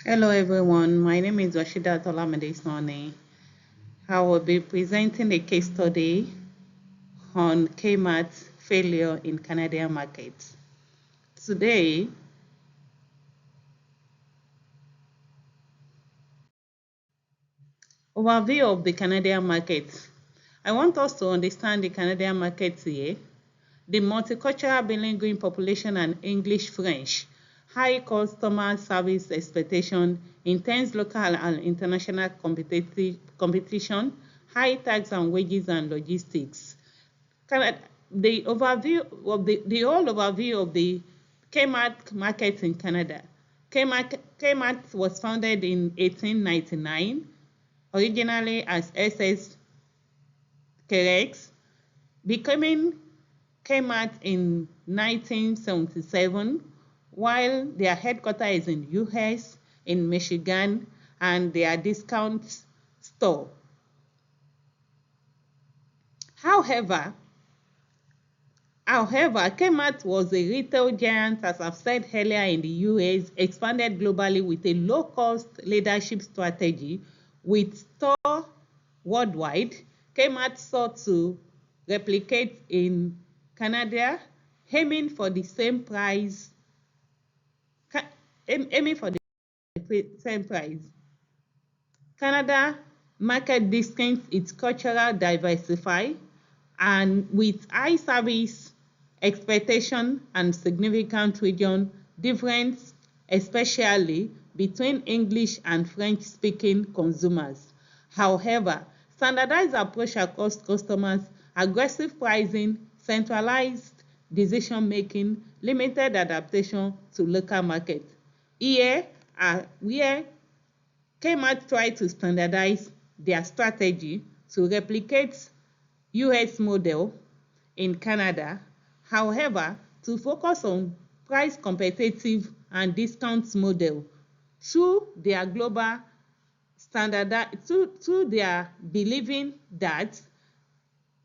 Hello everyone, my name is Rashida Tolamide Sone. I will be presenting a case study on Kmart's failure in Canadian markets. Today, overview of the Canadian market. I want us to understand the Canadian market here. The multicultural bilingual population and English French, high customer service expectation, intense local and international competition, high tax and wages and logistics. Canada, the whole overview of the Kmart market in Canada. Kmart was founded in 1899, originally as SS Kerex, becoming Kmart in 1977, while their headquarters is in US, in Michigan, and their discount store. However, Kmart was a retail giant, as I've said earlier, in the US, expanded globally with a low-cost leadership strategy with store worldwide. Kmart sought to replicate in Canada, aiming for the same price, aiming for the same price. Canada market distinct its cultural diversify and with high service expectation and significant region difference, especially between English and French speaking consumers. However, standardized approach across customers, aggressive pricing, centralized decision making, limited adaptation to local market. Here are where Kmart tried to standardize their strategy to replicate US model in Canada. However, to focus on price competitive and discount model through their global standard, through their believing that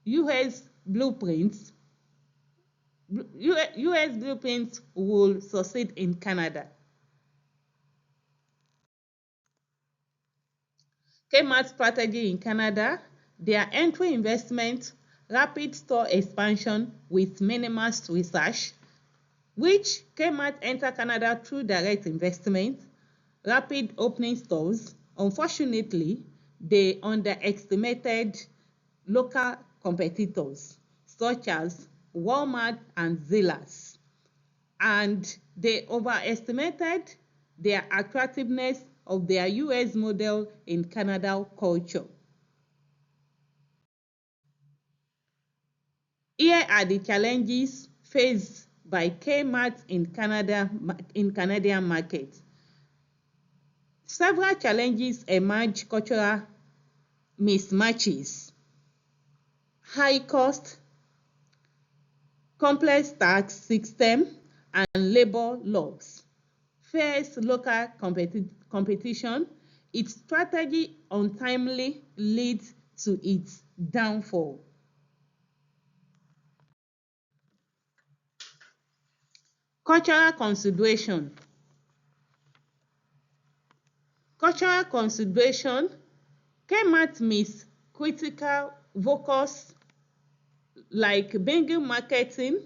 US blueprints US blueprints will succeed in Canada. Kmart strategy in Canada, their entry investment, rapid store expansion with minimal research, which Kmart enter Canada through direct investment, rapid opening stores. Unfortunately, they underestimated local competitors such as Walmart and Zellers, and they overestimated their attractiveness of their US model in Canada culture. Here are the challenges faced by Kmart in Canadian market. Several challenges emerge: cultural mismatches, high cost, complex tax system, and labor laws. First, local competition. Its strategy untimely leads to its downfall. Cultural consideration. Cultural consideration. Kmart miss critical focus like bringing marketing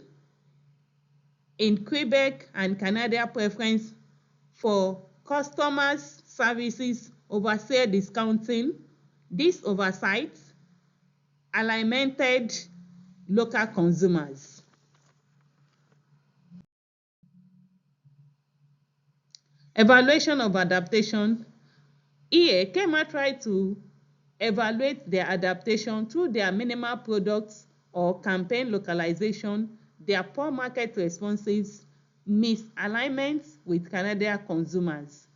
in Quebec and Canada preference for customers services overseer discounting. This oversight alimented local consumers. Evaluation of adaptation. Here, Kmart tried to evaluate their adaptation through their minimal products or campaign localization, their poor market responses, misalignments with Canadian consumers.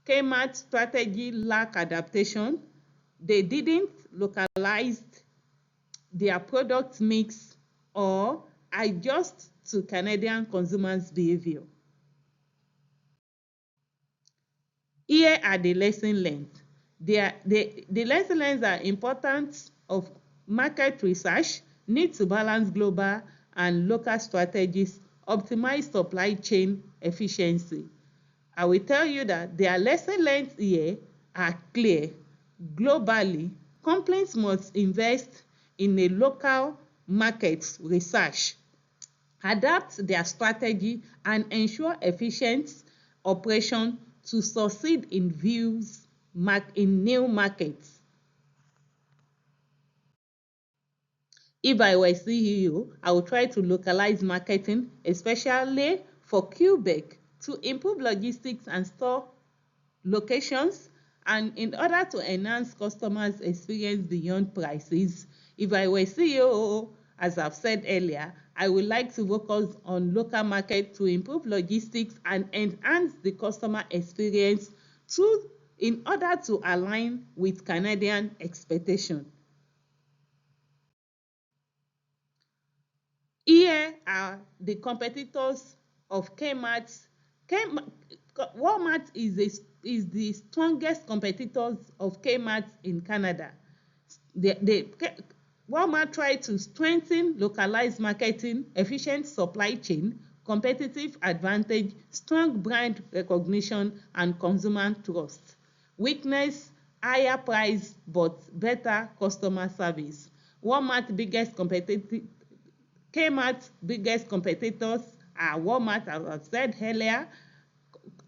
Kmart strategy lack adaptation. They didn't localize their product mix or adjust to Canadian consumers' behavior. Here are the lesson learned. The lesson learned are importance of market research, need to balance global and local strategies, optimize supply chain efficiency. I will tell you that their lesson learned here are clear. Globally, companies must invest in a local market research, adapt their strategy, and ensure efficient operation to succeed in new markets. If I were CEO, I would try to localize marketing, especially for Quebec, to improve logistics and store locations, and in order to enhance customers' experience beyond prices. If I were CEO, as I've said earlier, I would like to focus on local market to improve logistics and enhance the customer experience in order to align with Canadian expectation. Here are the competitors of Kmart. Kmart Walmart is the strongest competitors of Kmart in Canada. Walmart try to strengthen localized marketing, efficient supply chain, competitive advantage, strong brand recognition, and consumer trust. Weakness: higher price but better customer service. Walmart biggest competitive Kmart's biggest competitors are Walmart, as I said earlier,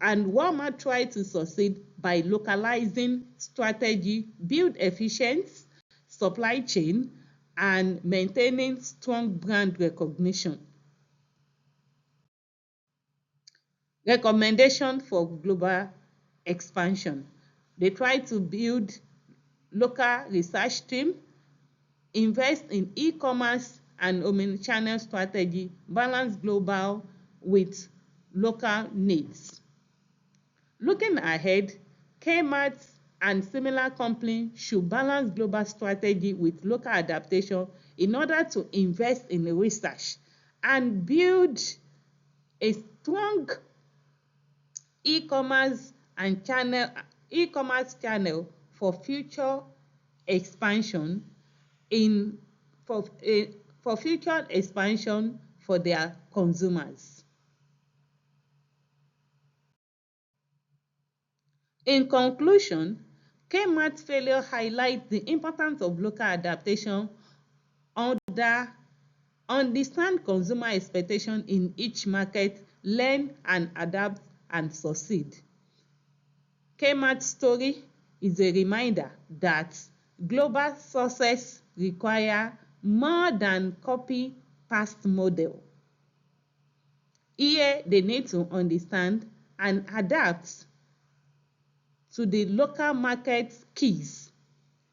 and Walmart try to succeed by localizing strategy, build efficient supply chain, and maintaining strong brand recognition. Recommendation for global expansion. They try to build local research team, invest in e-commerce and omnichannel strategy, balance global with local needs. Looking ahead, Kmart and similar companies should balance global strategy with local adaptation in order to invest in research and build a strong e-commerce channel for future expansion in for a for future expansion for their consumers. In conclusion, Kmart's failure highlights the importance of local adaptation under understand consumer expectation in each market, learn and adapt and succeed. Kmart's story is a reminder that global success require more than copy past model. Here they need to understand and adapt to the local market keys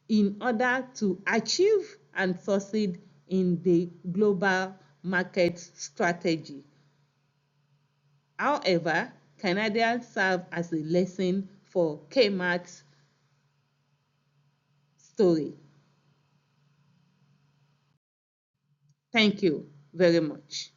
in order to achieve and succeed in the global market strategy. However, Canadians serve as a lesson for Kmart's story. Thank you very much.